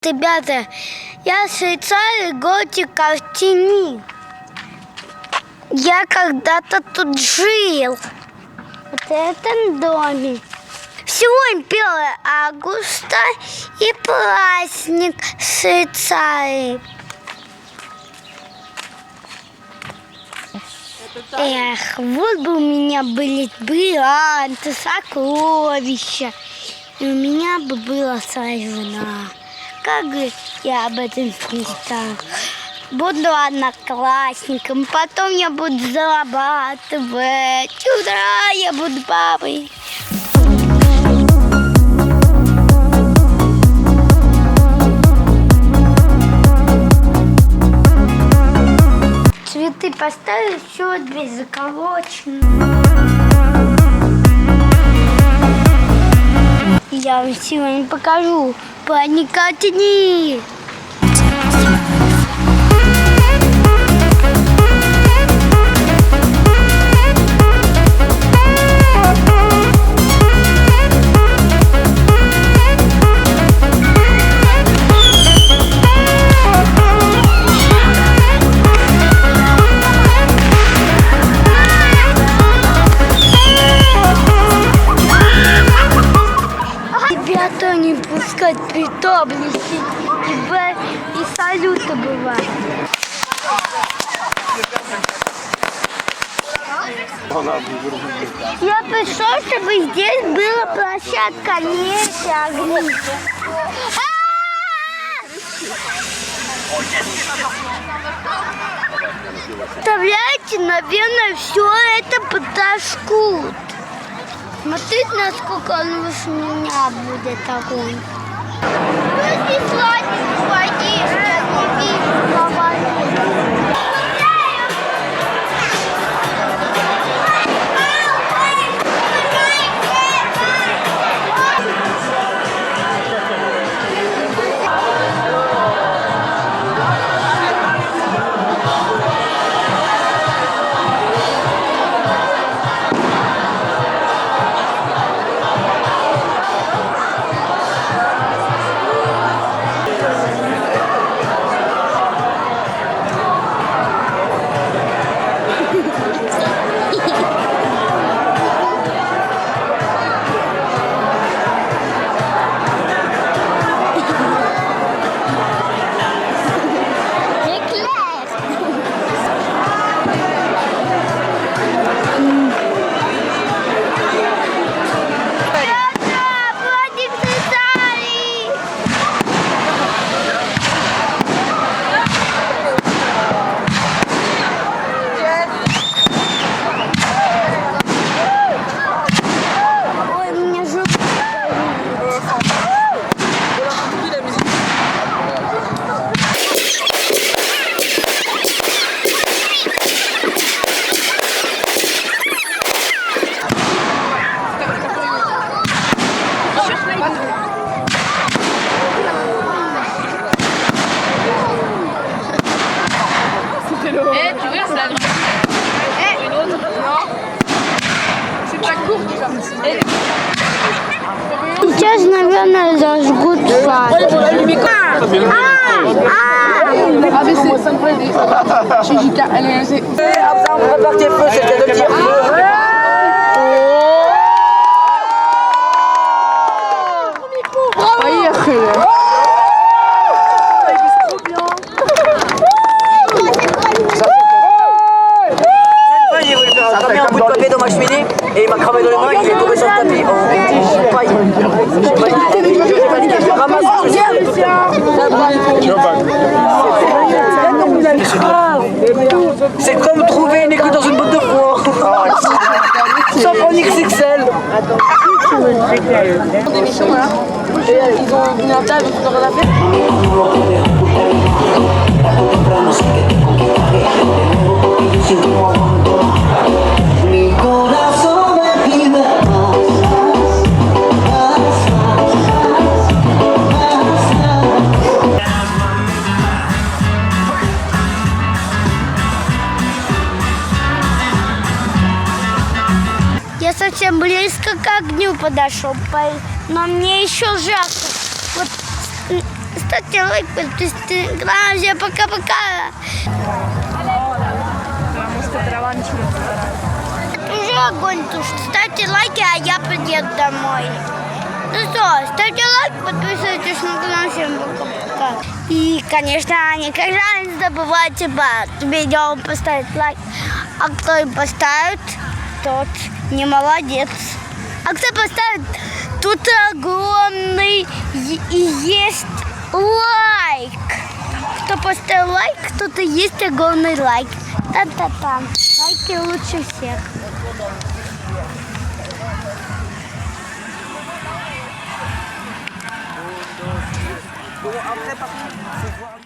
Ребята, я в Швейцарии, готика в тени. Я когда-то тут жил. Вот в этом доме. Сегодня 1 августа и праздник в Швейцарии. Эх, вот бы у меня были бриллианты, сокровища. И у меня бы была своя жена. Как бы я об этом мечтала. Буду одноклассником, потом я буду зарабатывать. Ура, я буду бабой. Цветы поставили, еще дверь заколочена. Я вам сегодня покажу праздника тени. Ребята, не пускать притоплюсь и салюты бывают. Я пришел, чтобы здесь была площадка, не огни. Представляете, наверное, все это подожгут. Смотрите, насколько он выше меня будет огонь. Ну, здесь ладненько, пойди, я не вижу, давай. Сейчас, наверное, зажгут факел. Поехали! Ça a mis un bout de papier dans ma cheminée et il m'a cramé dans les mains, il est tombé sur le tapis en paille. Je ramasse c'est comme trouver une écoute dans une botte de foin. Sans prendre XXL. Des missions, voilà. Et ils ont une table, ils ont rien à faire. Mi corazón me pide más. Я совсем близко к огню подошел, но мне еще жарко. Вот ставьте лайк, подписывайтесь на канал. Всем пока-пока. Потому что трава начнется. Уже огонь тушит. Ставьте лайки, а я приеду домой. Ну что, ставьте лайк, подписывайтесь на канал. Всем пока-пока. И, конечно, никогда не забывайте под видео поставить лайк. А кто и поставит, тот не молодец. А кто поставит, тут огромный и есть лайк. Кто поставил лайк, тут и есть огромный лайк. Та-та-та. Лайки лучше всех. Après, par contre, faut voir